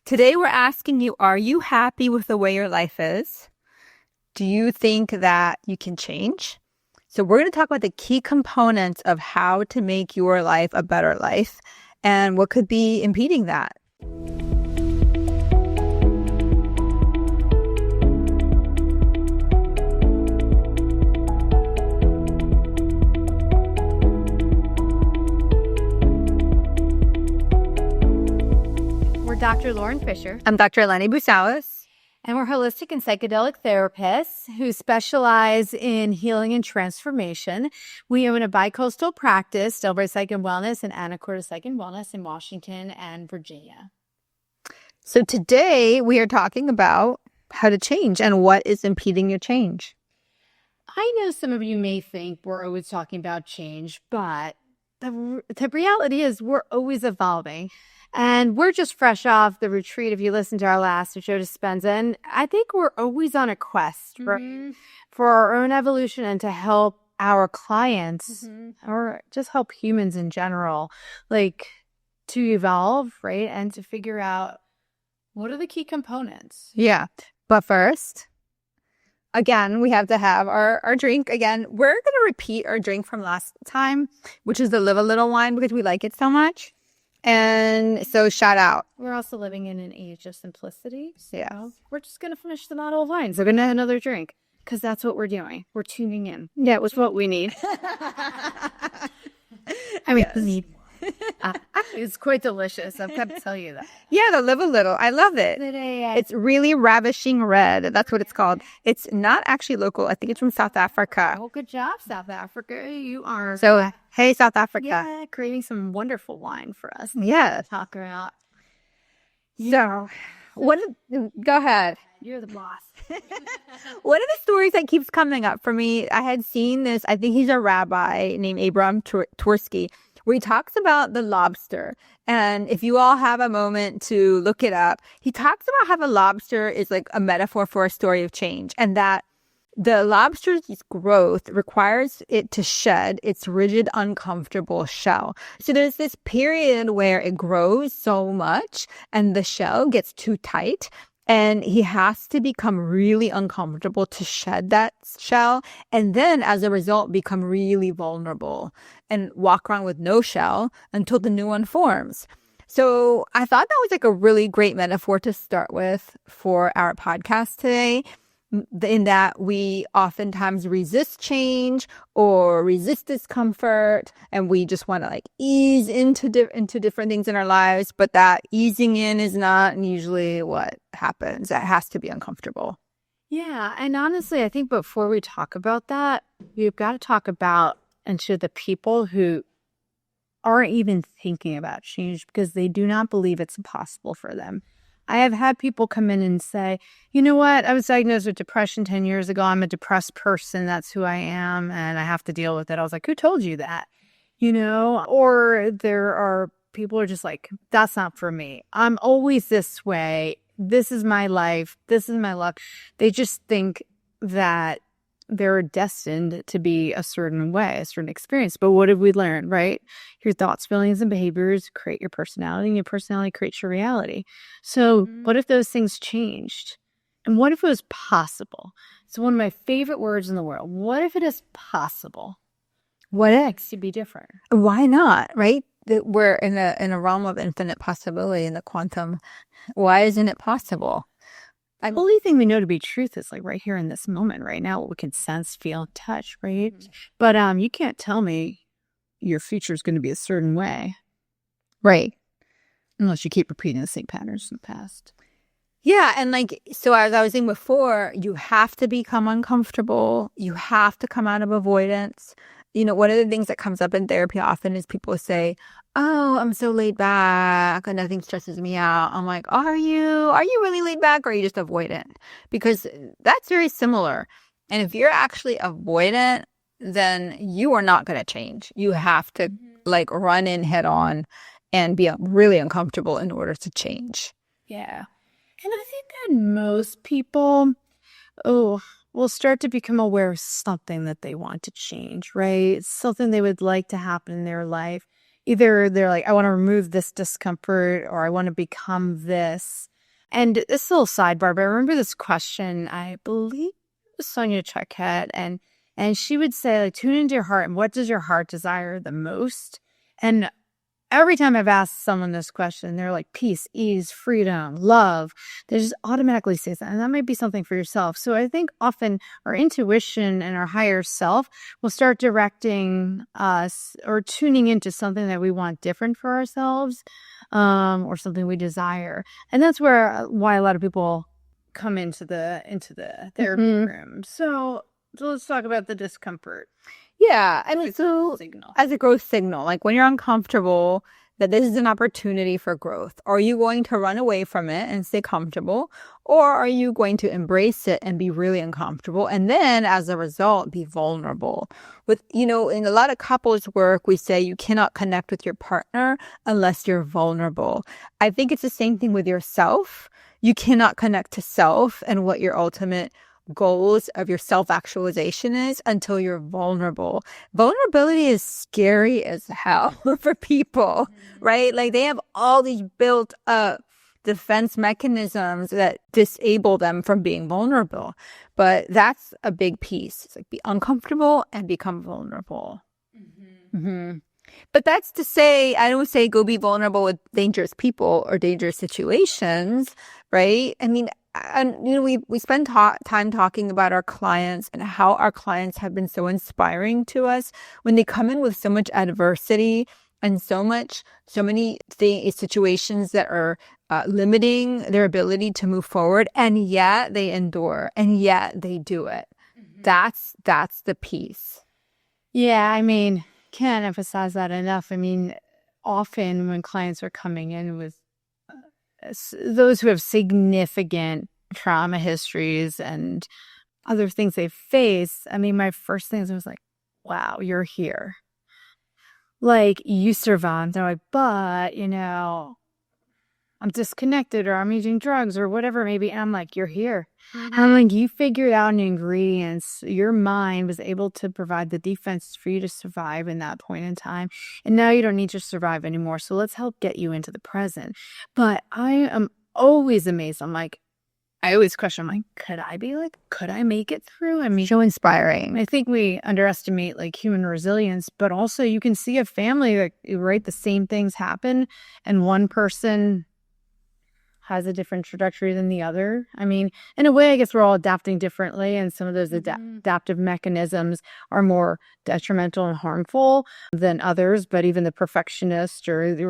Today we're asking you, are you happy with the way your life is? Do you think that you can change? So we're going to talk about the key components of how to make your life a better life and what could be impeding that. We're Dr. Lauren Fischer. I'm Dr. Eleni Boosalis. And we're holistic and psychedelic therapists who specialize in healing and transformation. We own a bi-coastal practice, Delray Psych and Wellness and Anacortes Psych and Wellness in Washington and Virginia. So today we are talking about how to change and what is impeding your change. I know some of you may think we're always talking about change, but the reality is we're always evolving. And we're just fresh off the retreat. If you listen to our last Joe Dispenza, and I think we're always on a quest for our own evolution and to help our clients or just help humans in general, like to evolve, right? And to figure out what are the key components. Yeah. But first, again, we have to have our drink. Again, we're going to repeat our drink from last time, which is the Live a Little wine because we like it so much. And so shout out. We're also living in an age of simplicity. So Yeah. we're just going to finish the bottle of wine. So we're going to have another drink because that's what we're doing. We're tuning in. Yeah, it was what we need. I mean, Yes. we need it's quite delicious. I've got to tell you that. Yeah, the Live a Little. I love it. It's really ravishing red. That's what it's called. It's not actually local. I think it's from South Africa. Oh, good job, South Africa. You are So, hey, South Africa. creating some wonderful wine for us. Yeah. Talk about. So, go ahead. You're the boss. One of the stories that keeps coming up for me, I had seen this, I think he's a rabbi named Abram Tversky, where he talks about the lobster. And if you all have a moment to look it up, he talks about how the lobster is like a metaphor for a story of change, and that the lobster's growth requires it to shed its rigid, uncomfortable shell. So there's this period where it grows so much and the shell gets too tight. And he has to become really uncomfortable to shed that shell. And then as a result, become really vulnerable and walk around with no shell until the new one forms. So I thought that was like a really great metaphor to start with for our podcast today, in that we oftentimes resist change or resist discomfort, and we just want to like ease into different things in our lives, but that easing in is not usually what happens. It has to be uncomfortable. Yeah, and honestly, I think before we talk about that, we've got to talk about and to the people who aren't even thinking about change because they do not believe it's impossible for them. I have had people come in and say, you know what, I was diagnosed with depression 10 years ago. I'm a depressed person. That's who I am. And I have to deal with it. I was like, who told you that? You know, or there are people who are just like, that's not for me. I'm always this way. This is my life. This is my luck. They just think that they're destined to be a certain way, a certain experience. But what did we learn, right? Your thoughts, feelings, and behaviors create your personality, and your personality creates your reality. So what if those things changed? And what if it was possible? It's one of my favorite words in the world. What if it is possible? What if? Makes you be different. Why not, right? We're in a realm of infinite possibility in the quantum. Why isn't it possible? The only thing we know to be truth is like right here in this moment, right now, what we can sense, feel, and touch, right? But you can't tell me your future is going to be a certain way. Right. Unless you keep repeating the same patterns in the past. Yeah. And like, so as I was saying before, you have to become uncomfortable. You have to come out of avoidance. You know, one of the things that comes up in therapy often is people say, oh, I'm so laid back and nothing stresses me out. I'm like, are you really laid back or are you just avoidant? Because that's very similar. And if you're actually avoidant, then you are not going to change. You have to like run in head on and be really uncomfortable in order to change. Yeah. And I think that most people, will start to become aware of something that they want to change, right? Something they would like to happen in their life. Either they're like, I want to remove this discomfort or I want to become this. And this little sidebar, but I remember this question, I believe it was Sonia Chuckett, and she would say, like, tune into your heart, and what does your heart desire the most? And every time I've asked someone this question, they're like, peace, ease, freedom, love. They just automatically say that. And that might be something for yourself. So I think often our intuition and our higher self will start directing us or tuning into something that we want different for ourselves, or something we desire. And that's why a lot of people come into the therapy room. So let's talk about the discomfort. Yeah. I mean, so Signal. as a growth signal, like when you're uncomfortable, that this is an opportunity for growth. Are you going to run away from it and stay comfortable? Or are you going to embrace it and be really uncomfortable? And then as a result, be vulnerable. In a lot of couples work, we say you cannot connect with your partner unless you're vulnerable. I think it's the same thing with yourself. You cannot connect to self and what your ultimate goals of your self-actualization is until you're vulnerable. Vulnerability is scary as hell for people, right? Like they have all these built up defense mechanisms that disable them from being vulnerable. But that's a big piece. It's like be uncomfortable and become vulnerable. But that's to say, I don't say go be vulnerable with dangerous people or dangerous situations, right? I mean, and we spend time talking about our clients and how our clients have been so inspiring to us when they come in with so much adversity and so many situations that are limiting their ability to move forward, and yet they endure, and yet they do it. That's the piece. Yeah, I mean, can't emphasize that enough. I mean, often when clients are coming in with those who have significant trauma histories and other things they face, I mean, my first thing was like, wow, you're here. Like, you survived. They're like, but, I'm disconnected or I'm using drugs or whatever it may be. And I'm like, you're here. I'm like, you figured out an ingredients. Your mind was able to provide the defenses for you to survive in that point in time. And now you don't need to survive anymore. So let's help get you into the present. But I am always amazed. I always question, could I make it through? I mean, So inspiring. I think we underestimate human resilience, but also you can see a family right? The same things happen and one person has a different trajectory than the other. I mean, in a way, I guess we're all adapting differently, and some of those adaptive mechanisms are more detrimental and harmful than others. But even the perfectionist or the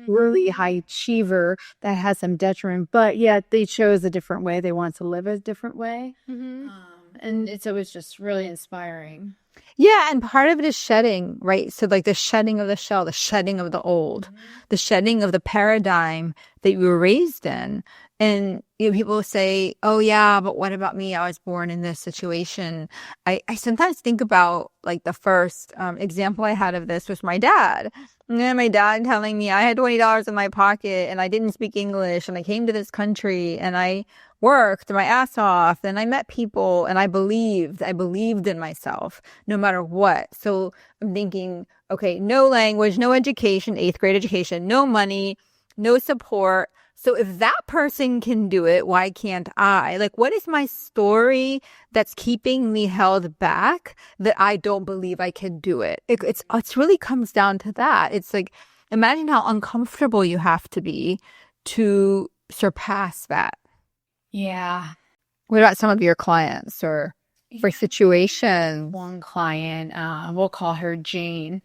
really high achiever, that has some detriment, but yet they chose a different way. They want to live a different way. And it's always just really inspiring. Yeah, and part of it is shedding, right? So like the shedding of the shell, the shedding of the old, the shedding of the paradigm that you were raised in. And people say, oh yeah, but what about me? I was born in this situation. I sometimes think about the first example I had of this was my dad. And my dad telling me I had $20 in my pocket and I didn't speak English and I came to this country and I worked my ass off and I met people and I believed in myself no matter what. So I'm thinking, okay, no language, no education, 8th grade education, no money, no support. So if that person can do it, why can't I? What is my story that's keeping me held back that I don't believe I can do it? It really comes down to that. It's imagine how uncomfortable you have to be to surpass that. Yeah. What about some of your clients or for situations? One client, we'll call her Jane.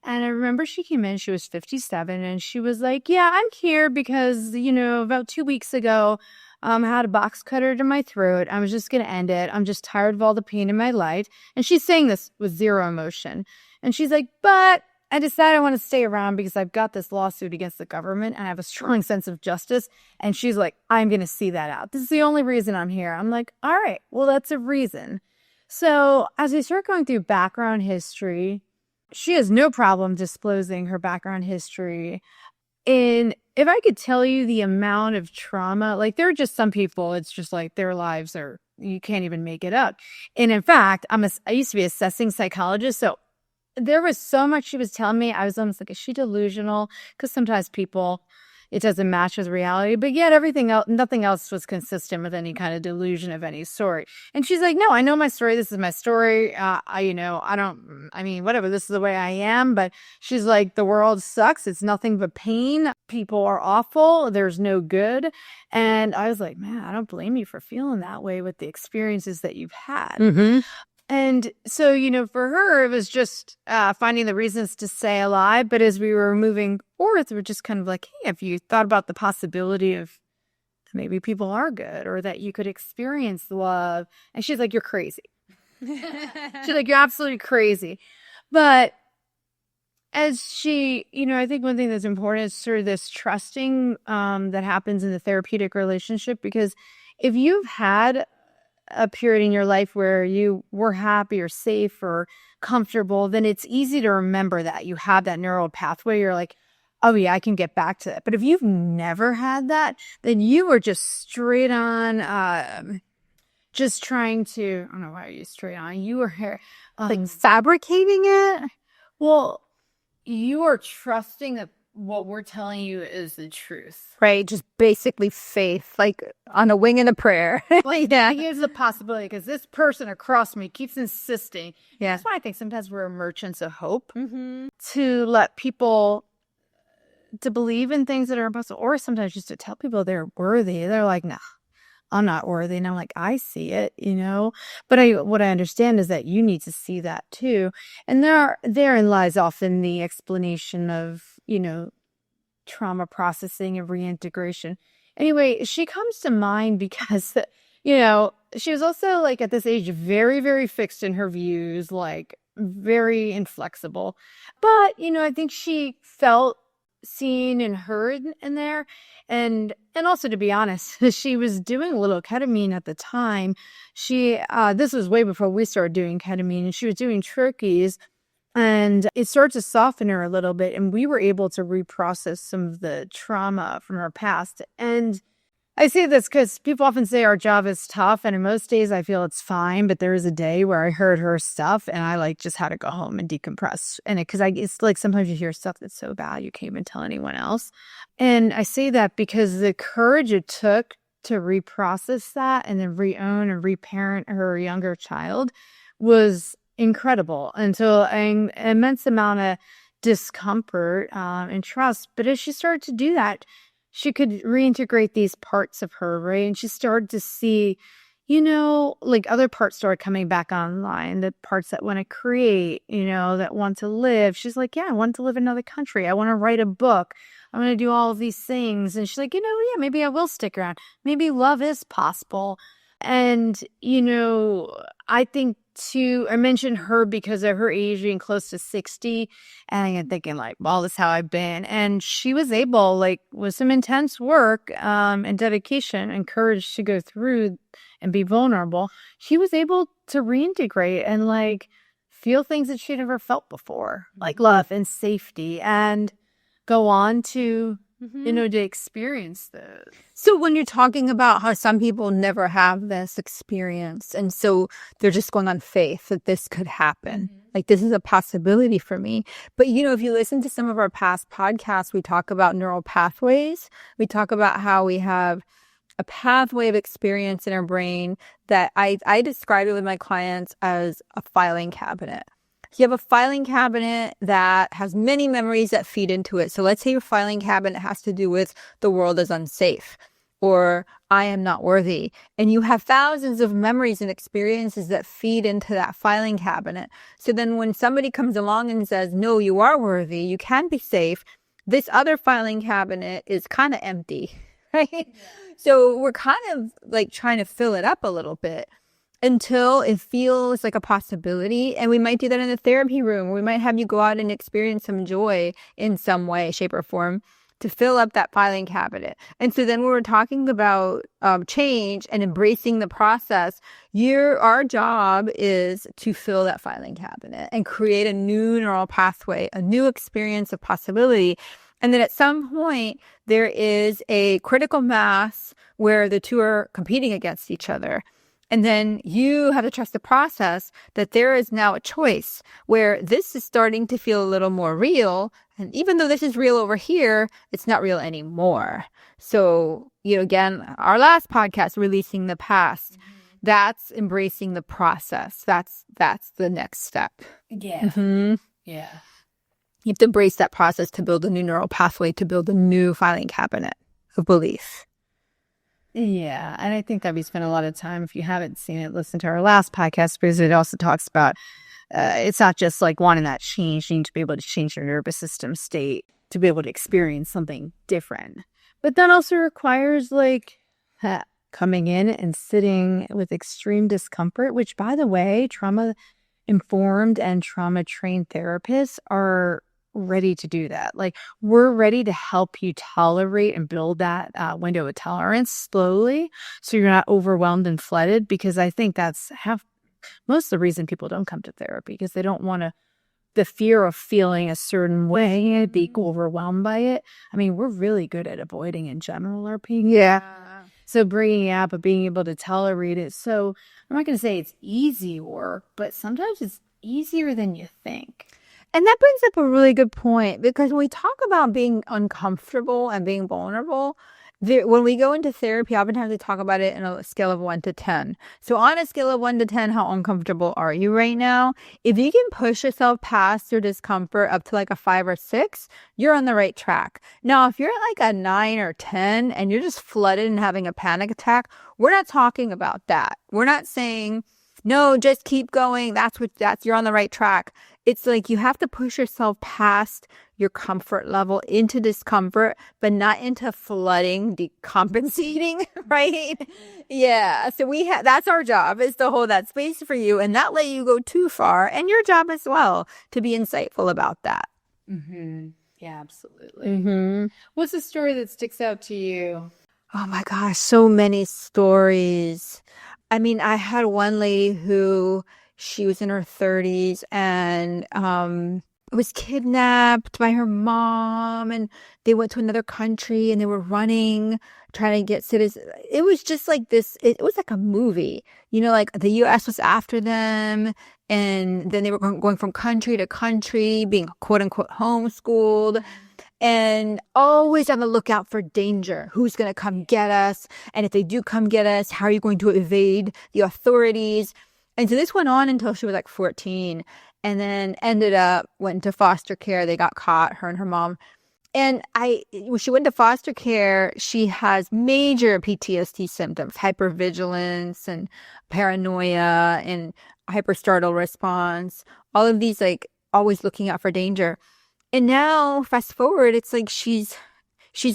And I remember she came in, she was 57, and she was like, yeah, I'm here because, about 2 weeks ago, I had a box cutter to my throat. I was just going to end it. I'm just tired of all the pain in my life. And she's saying this with zero emotion. And she's like, but I decided I want to stay around because I've got this lawsuit against the government and I have a strong sense of justice. And she's like, I'm going to see that out. This is the only reason I'm here. I'm like, all right, well, that's a reason. So as we start going through background history, she has no problem disclosing her background history. And if I could tell you the amount of trauma, there are just some people, it's just their lives are, you can't even make it up. And in fact, I used to be an assessing psychologist. So there was so much she was telling me. I was almost like, is she delusional? Because sometimes people, it doesn't match with reality. But yet everything else, nothing else was consistent with any kind of delusion of any sort. And she's like, no, I know my story. This is my story. Whatever, this is the way I am. But she's like, the world sucks. It's nothing but pain. People are awful. There's no good. And I was like, man, I don't blame you for feeling that way with the experiences that you've had. Mm-hmm. And so, for her, it was just finding the reasons to stay alive. But as we were moving forth, we're just kind of like, hey, have you thought about the possibility of maybe people are good or that you could experience love? And she's like, you're crazy. She's like, you're absolutely crazy. But as she, I think one thing that's important is sort of this trusting that happens in the therapeutic relationship. Because if you've had a period in your life where you were happy or safe or comfortable, then it's easy to remember that you have that neural pathway. You're like, oh yeah, I can get back to it. But if you've never had that, then you were just straight on, just trying to, I don't know, why are you straight on? You were like fabricating it. Well, you are trusting that what we're telling you is the truth. Right. Just basically faith, like on a wing and a prayer. Like, yeah, here's the possibility because this person across me keeps insisting. Yeah. That's why I think sometimes we're merchants of hope to let people to believe in things that are impossible, or sometimes just to tell people they're worthy. They're like, nah, I'm not worthy. And I'm like, I see it, But what I understand is that you need to see that too. And therein lies often the explanation of, trauma processing and reintegration. Anyway, she comes to mind because, she was also like at this age, very, very fixed in her views, like very inflexible. But, I think she felt seen and heard in there. And also, to be honest, she was doing a little ketamine at the time. This was way before we started doing ketamine, and she was doing turkeys, and it started to soften her a little bit, and we were able to reprocess some of the trauma from her past. And I say this because people often say our job is tough, and in most days I feel it's fine, but there is a day where I heard her stuff and I just had to go home and decompress. And it's like sometimes you hear stuff that's so bad you can't even tell anyone else. And I say that because the courage it took to reprocess that and then re-own and reparent her younger child was incredible until an immense amount of discomfort and trust. But as she started to do that, she could reintegrate these parts of her, right? And she started to see, other parts started coming back online, the parts that want to create, that want to live. She's like, yeah, I want to live in another country. I want to write a book. I want to do all of these things. And she's like, yeah, maybe I will stick around. Maybe love is possible. And, I think I mentioned her because of her age being close to 60. And I'm thinking well, this is how I've been. And she was able, with some intense work and dedication and courage to go through and be vulnerable, she was able to reintegrate and feel things that she never felt before, like love and safety, and go on to to experience this. So when you're talking about how some people never have this experience, and so they're just going on faith that this could happen, like this is a possibility for me. But, if you listen to some of our past podcasts, we talk about neural pathways. We talk about how we have a pathway of experience in our brain that I describe it with my clients as a filing cabinet. You have a filing cabinet that has many memories that feed into it. So let's say your filing cabinet has to do with the world is unsafe or I am not worthy. And you have thousands of memories and experiences that feed into that filing cabinet. So then when somebody comes along and says, no, you are worthy, you can be safe, this other filing cabinet is kind of empty, right? Yeah. So we're kind of trying to fill it up a little bit until it feels like a possibility. And we might do that in the therapy room. We might have you go out and experience some joy in some way, shape, or form to fill up that filing cabinet. And so then when we're talking about change and embracing the process, our job is to fill that filing cabinet and create a new neural pathway, a new experience of possibility. And then at some point, there is a critical mass where the two are competing against each other. And then you have to trust the process that there is now a choice where this is starting to feel a little more real. And even though this is real over here, it's not real anymore. So, again, our last podcast, Releasing the Past, that's embracing the process. That's the next step. Yeah. Yeah. You have to embrace that process to build a new neural pathway, to build a new filing cabinet of belief. Yeah, and I think that we spent a lot of time, if you haven't seen it, listen to our last podcast, because it also talks about it's not just like wanting that change. You need to be able to change your nervous system state to be able to experience something different. But that also requires coming in and sitting with extreme discomfort, which, by the way, trauma-informed and trauma-trained therapists are ready to do that. Like, we're ready to help you tolerate and build that window of tolerance slowly so you're not overwhelmed and flooded, because I think that's most of the reason people don't come to therapy, because they don't want the fear of feeling a certain way and being overwhelmed by it. I mean, we're really good at avoiding in general our pain. Yeah. So bringing it up, but being able to tolerate it. So I'm not going to say it's easy work, but sometimes it's easier than you think. And that brings up a really good point, because when we talk about being uncomfortable and being vulnerable, when we go into therapy, oftentimes we talk about it in a scale of 1 to 10. So on a scale of 1 to 10, how uncomfortable are you right now? If you can push yourself past your discomfort up to like a 5 or 6, you're on the right track. Now, if you're at like a 9 or 10 and you're just flooded and having a panic attack, we're not talking about that. We're not saying, no, just keep going. You're on the right track. It's like you have to push yourself past your comfort level into discomfort, but not into flooding, decompensating, right? Yeah. So that's our job, is to hold that space for you and not let you go too far. And your job as well to be insightful about that. Mm-hmm. Yeah, absolutely. What's a story that sticks out to you? Oh my gosh, so many stories. I mean, I had one lady who she was in her 30s and was kidnapped by her mom, and they went to another country and they were running, trying to get citizens. It was just like this. It was like a movie, like the U.S. was after them, and then they were going from country to country, being quote unquote homeschooled. And always on the lookout for danger. Who's going to come get us? And if they do come get us, how are you going to evade the authorities? And so this went on until she was like 14, and then went into foster care. They got caught, her and her mom. And when she went to foster care, she has major PTSD symptoms, hypervigilance and paranoia and hyperstartle response. All of these, like, always looking out for danger. And now, fast forward, it's like she's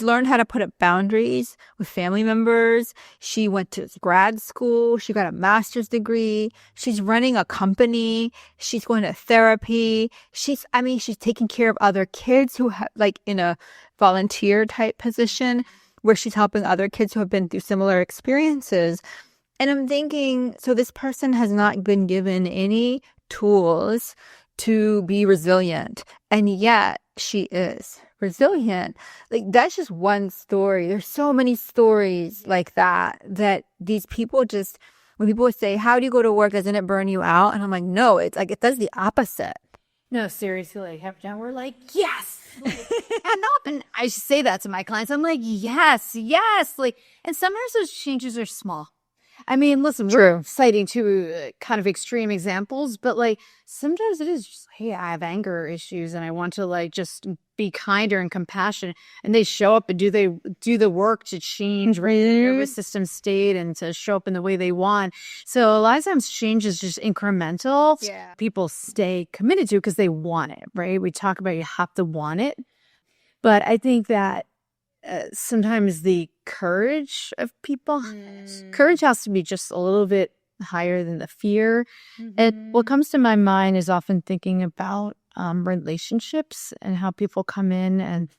learned how to put up boundaries with family members. She went to grad school. She got a master's degree. She's running a company. She's going to therapy. She's taking care of other kids who have, like, in a volunteer type position where she's helping other kids who have been through similar experiences. And I'm thinking, so this person has not been given any tools to be resilient, and yet she is resilient. Like, that's just one story. There's so many stories like that these people just, when people say, how do you go to work? Doesn't it burn you out? And I'm like, no, it's like, it does the opposite. No, seriously, half time we're like, yes. And often I say that to my clients. I'm like, yes. Like, and sometimes those changes are small. I mean, listen, we're citing two kind of extreme examples, but like sometimes it is just, hey, I have anger issues and I want to like just be kinder and compassionate. And they show up and do the work to change their nervous system state and to show up in the way they want. So a lot of times change is just incremental. Yeah. People stay committed to because they want it, right? We talk about you have to want it. But I think that sometimes the courage of people, courage has to be just a little bit higher than the fear. And what comes to my mind is often thinking about relationships and how people come in and,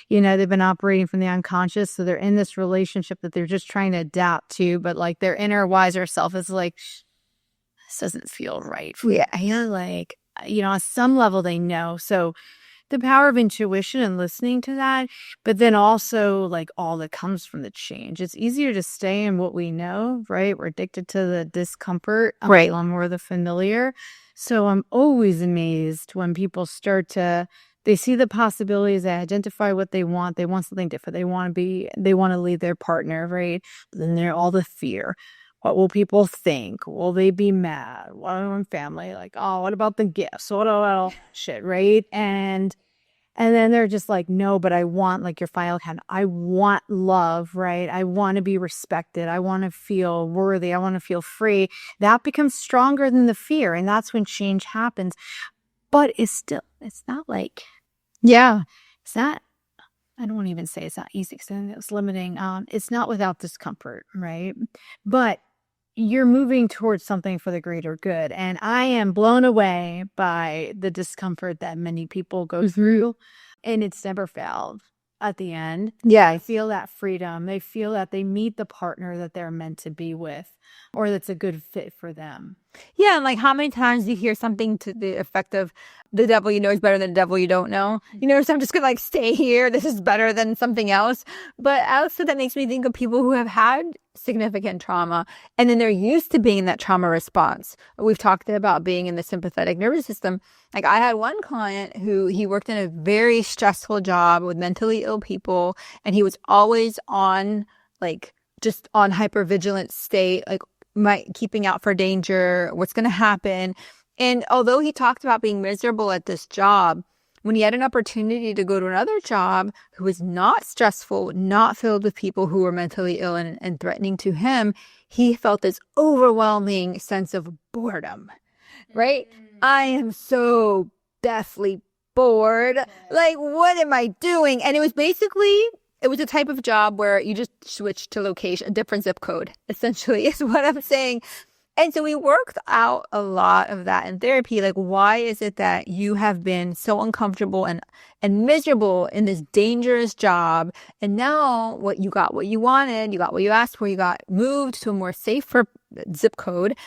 they've been operating from the unconscious. So they're in this relationship that they're just trying to adapt to, but like their inner wiser self is like, this doesn't feel right. Yeah. Like, on some level they know. So the power of intuition and listening to that, but then also like all that comes from the change. It's easier to stay in what we know, right? We're addicted to the discomfort, Right. more the familiar. So I'm always amazed when people they see the possibilities, they identify what they want something different. They want to leave their partner, right? But then there's all the fear. What will people think? Will they be mad? What about family? Like, oh, what about the gifts? What about all that shit, right? And then they're just like, no, but I want, like your final hand, I want love, right? I want to be respected. I want to feel worthy. I want to feel free. That becomes stronger than the fear. And that's when change happens. But it's not like, Yeah. it's not, I don't want to even say it's not easy because then it's limiting. It's not without discomfort, right? But you're moving towards something for the greater good. And I am blown away by the discomfort that many people go through. And it's never failed at the end. Yeah. They feel that freedom. They feel that they meet the partner that they're meant to be with or that's a good fit for them. Yeah, and like how many times do you hear something to the effect of the devil you know is better than the devil you don't know? You know, so I'm just gonna like stay here. This is better than something else. But also that makes me think of people who have had significant trauma and then they're used to being in that trauma response. We've talked about being in the sympathetic nervous system. Like I had one client who he worked in a very stressful job with mentally ill people and he was always on like just on hypervigilant state, like keeping out for danger, what's going to happen. And although he talked about being miserable at this job, when he had an opportunity to go to another job who was not stressful, not filled with people who were mentally ill and threatening to him, he felt this overwhelming sense of boredom, right? I am so deathly bored. Like, what am I doing? And it was a type of job where you just switch to location, a different zip code, essentially, is what I'm saying. And so we worked out a lot of that in therapy. Like, why is it that you have been so uncomfortable and miserable in this dangerous job? And now you got what you wanted, you got what you asked for, you got moved to a more safer zip code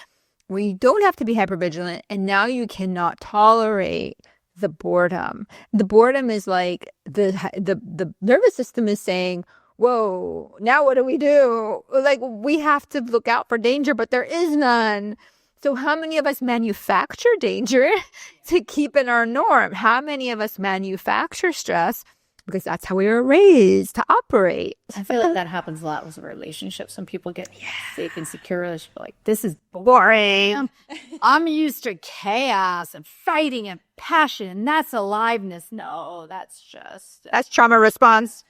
where you don't have to be hypervigilant. And now you cannot tolerate the boredom. The boredom is like the nervous system is saying, whoa, now what do we do? Like we have to look out for danger, but there is none. So how many of us manufacture danger to keep in our norm? How many of us manufacture stress because that's how we were raised to operate? I feel like that happens a lot with relationships. When people get safe and secure, they feel like, this is boring. I'm used to chaos and fighting and passion. That's aliveness. No, that's trauma response.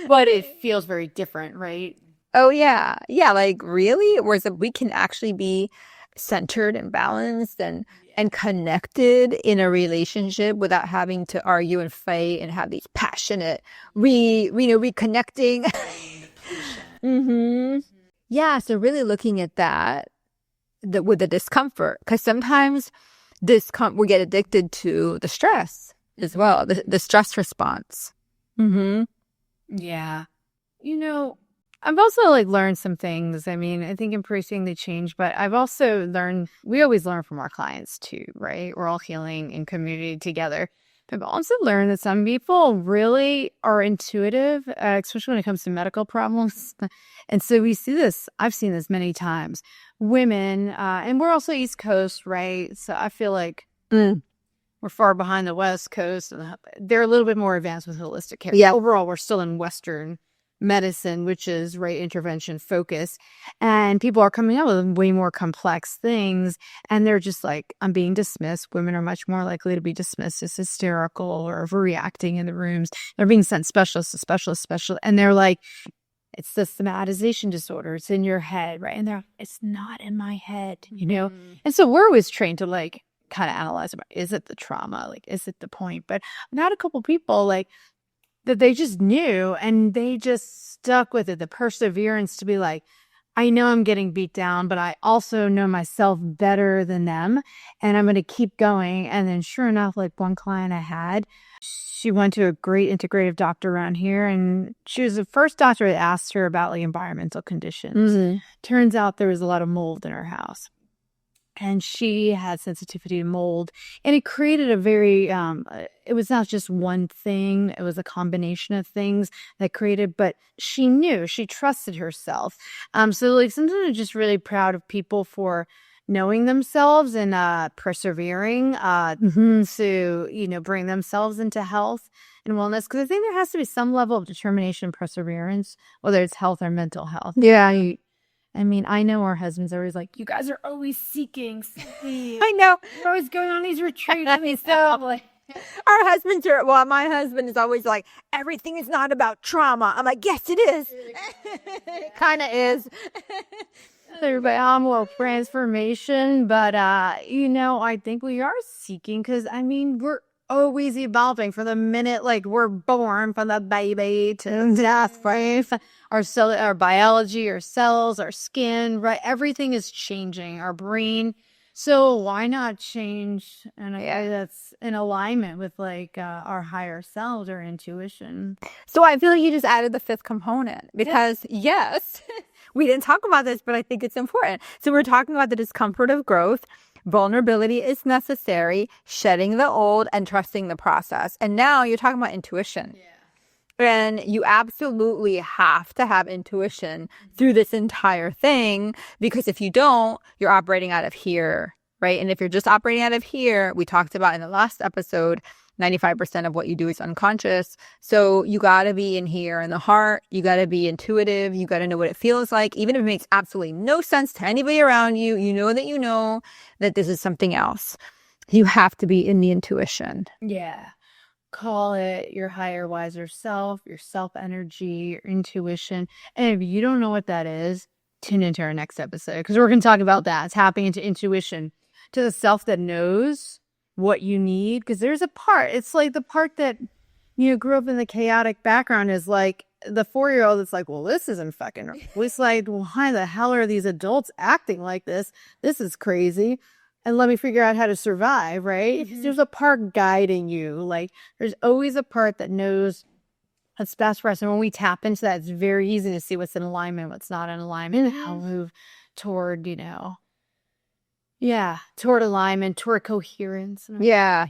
But it feels very different, right? Oh, yeah. Yeah, like really? Whereas we can actually be centered and balanced and connected in a relationship without having to argue and fight and have these passionate reconnecting. Yeah, so really looking at that with the discomfort, because sometimes we get addicted to the stress as well, the stress response. Yeah. You know, I've also learned some things. I mean, I think embracing the change, but I've also learned, we always learn from our clients too, right? We're all healing in community together. I've also learned that some people really are intuitive, especially when it comes to medical problems. And so we see this, I've seen this many times. Women, and we're also East Coast, right? So I feel like we're far behind the West Coast. They're a little bit more advanced with holistic care. Yeah. Overall, we're still in Western medicine, which is intervention focus, and people are coming up with way more complex things, and they're just like, I'm being dismissed. Women are much more likely to be dismissed as hysterical or overreacting in the rooms. They're being sent specialist, and they're like, it's systematization disorder. It's in your head, right? And it's not in my head, And so we're always trained to kind of analyze about, is it the trauma? Is it the point? But I've had a couple people that they just knew and they just stuck with it. The perseverance to be like, I know I'm getting beat down, but I also know myself better than them and I'm going to keep going. And then sure enough, one client I had, she went to a great integrative doctor around here and she was the first doctor that asked her about environmental conditions. Turns out there was a lot of mold in her house. and she had sensitivity to mold, and it created a very it was not just one thing, it was a combination of things that created, but she knew, she trusted herself. So like sometimes I'm just really proud of people for knowing themselves and persevering to bring themselves into health and wellness, because I think there has to be some level of determination and perseverance, whether it's health or mental health. I mean, I know our husbands are always like, you guys are always seeking. I know. You're always going on these retreats. I mean, so like, Our husbands are, well, my husband is always like, everything is not about trauma. I'm like, yes, it is. It kind of is. everybody, well, transformation. But, I think we are seeking, because, I mean, we're always evolving from the minute like we're born, from the baby to death, right? Our biology, our cells, our skin, right? Everything is changing, our brain. So why not change? And that's in alignment with like our higher selves or intuition. So I feel like you just added the fifth component, because yes, we didn't talk about this, but I think it's important. So we're talking about the discomfort of growth. Vulnerability is necessary, shedding the old, and trusting the process. And now you're talking about intuition. And you absolutely have to have intuition through this entire thing, because if you don't, you're operating out of here, right? And if you're just operating out of here, we talked about in the last episode, 95% of what you do is unconscious. So you got to be in here in the heart. You got to be intuitive. You got to know what it feels like. Even if it makes absolutely no sense to anybody around you, you know that this is something else. You have to be in the intuition. Yeah. Call it your higher, wiser self, your self energy, your intuition. And if you don't know what that is, tune into our next episode, because we're going to talk about that. It's tapping into intuition, to the self that knows what you need. Because there's a part, it's like the part that, grew up in the chaotic background, is like the 4-year-old that's like, well, this isn't fucking right. It's like, why the hell are these adults acting like this? This is crazy. And let me figure out how to survive, right? There's a part guiding you. Like, there's always a part that knows what's best for us. And when we tap into that, it's very easy to see what's in alignment, what's not in alignment, and how to move toward, toward alignment, toward coherence. Yeah.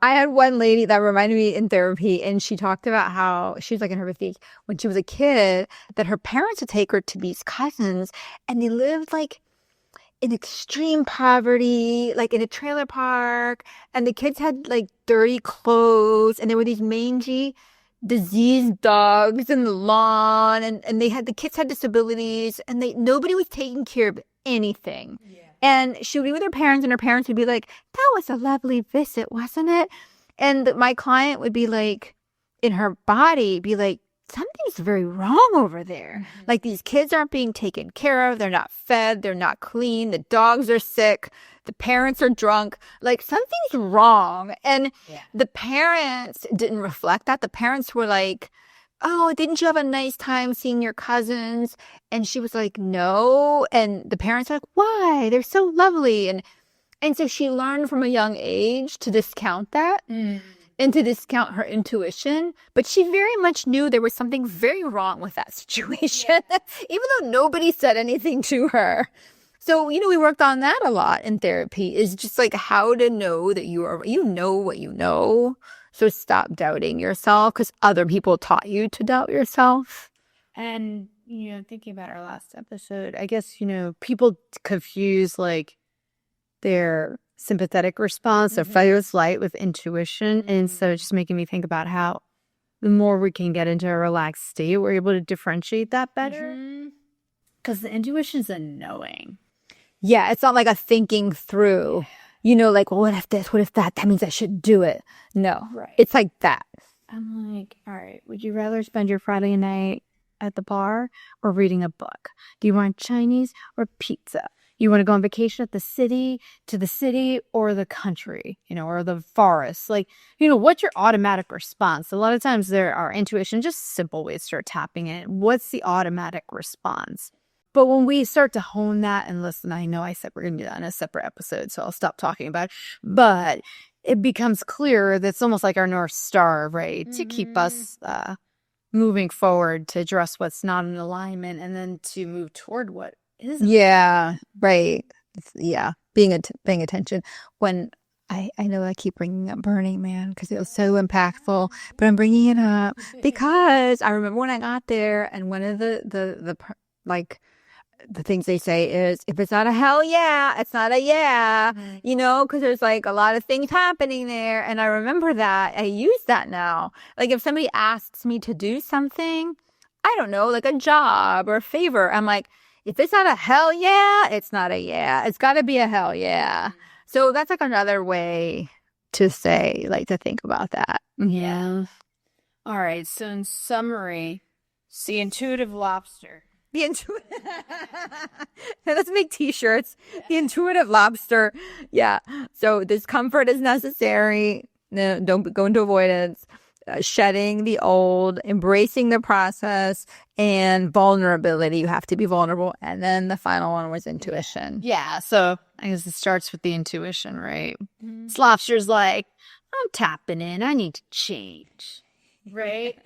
I had one lady that reminded me in therapy, and she talked about how she was like in her 50s when she was a kid, that her parents would take her to these cousins, and they lived like in extreme poverty, like in a trailer park, and the kids had like dirty clothes, and there were these mangy, diseased dogs in the lawn, and the kids had disabilities, and nobody was taking care of anything. And she would be with her parents, and her parents would be like, that was a lovely visit, wasn't it? And my client would be like, in her body, be like, something's very wrong over there. Like, these kids aren't being taken care of. They're not fed. They're not clean. The dogs are sick. The parents are drunk. Like, something's wrong. And the parents didn't reflect that. The parents were like, oh, didn't you have a nice time seeing your cousins? And she was like, no. And the parents are like, why? They're so lovely. And so she learned from a young age to discount that. And to discount her intuition, but she very much knew there was something very wrong with that situation, even though nobody said anything to her. So, we worked on that a lot in therapy, is just like how to know that you know what you know. So stop doubting yourself, because other people taught you to doubt yourself. And, thinking about our last episode, I guess, people confuse like their sympathetic response or fight or flight with intuition. And so it's just making me think about how the more we can get into a relaxed state, we're able to differentiate that better. Because the intuition is a knowing. Yeah, it's not like a thinking through, like, well, what if this, what if that? That means I should do it. No, It's like that. I'm like, all right, would you rather spend your Friday night at the bar or reading a book? Do you want Chinese or pizza? You want to go on vacation to the city or the country, or the forest? Like, what's your automatic response? A lot of times there are intuition, just simple ways to start tapping it. What's the automatic response? But when we start to hone that, and listen, I know I said we're going to do that in a separate episode, so I'll stop talking about it. But it becomes clear that it's almost like our North Star, right? To keep us moving forward, to address what's not in alignment, and then to move toward what is. Yeah, right. paying attention. When I know I keep bringing up Burning Man because it was so impactful, but I'm bringing it up because I remember when I got there, and one of like the things they say is, if it's not a hell yeah, it's not a yeah, because there's like a lot of things happening there. And I remember that. I use that now. Like if somebody asks me to do something, I don't know, like a job or a favor, I'm like, if it's not a hell yeah, it's not a yeah. It's got to be a hell yeah. So that's like another way to say, like, to think about that. Yeah. All right. So in summary, it's the intuitive lobster. The intuitive. Let's make t-shirts. The intuitive lobster. Yeah. So discomfort is necessary. No, don't go into avoidance. Shedding the old, embracing the process, and vulnerability. You have to be vulnerable. And then the final one was intuition. Yeah. So I guess it starts with the intuition, right? This lobster's like, I'm tapping in. I need to change. Right?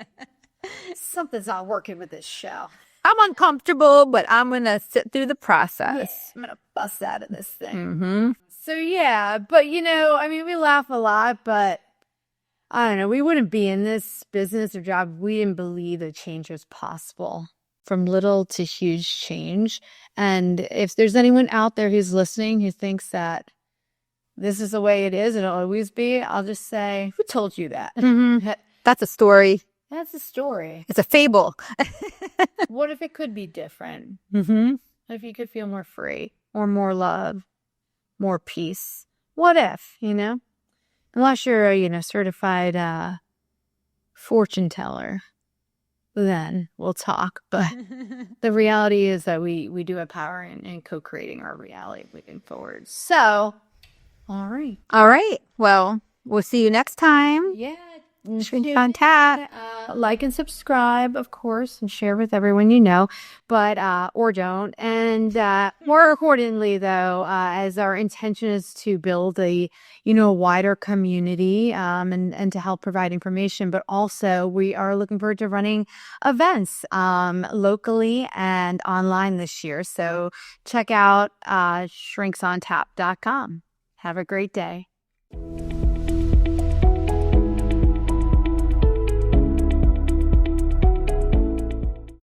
Something's not working with this show. I'm uncomfortable, but I'm going to sit through the process. Yeah, I'm going to bust out of this thing. So, yeah. But, I mean, we laugh a lot, but I don't know. We wouldn't be in this business or job if we didn't believe that change was possible, from little to huge change. And if there's anyone out there who's listening who thinks that this is the way it is and it'll always be, I'll just say, who told you that? That's a story. That's a story. It's a fable. What if it could be different? What if you could feel more free or more love, more peace? What if, Unless you're a, certified fortune teller, then we'll talk. But the reality is that we do have power in co-creating our reality moving forward. So, all right. All right. Well, we'll see you next time. Yeah. It's been fun chat. Like and subscribe, of course, and share with everyone you know, but or don't. And more importantly, though, as our intention is to build a wider community and to help provide information, but also we are looking forward to running events locally and online this year. So check out shrinksontap.com. Have a great day.